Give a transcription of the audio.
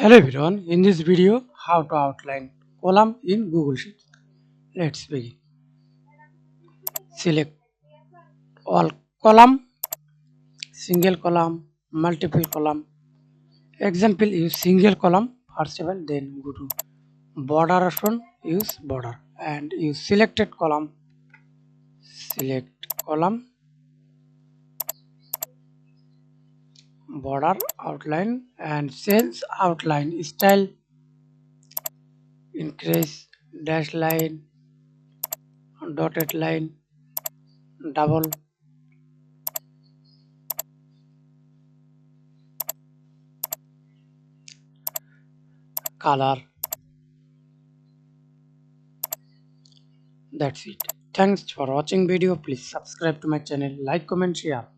Hello everyone, in this video how to outline column in Google Sheets. Let's begin. Select all column, single column, multiple column. Example, use single column first of all, then go to border option, use border and use selected column. Select column, border, outline and cells outline style, increase, dash line, dotted line, double, color. That's it. Thanks for watching video. Please subscribe to my channel, like, comment, share.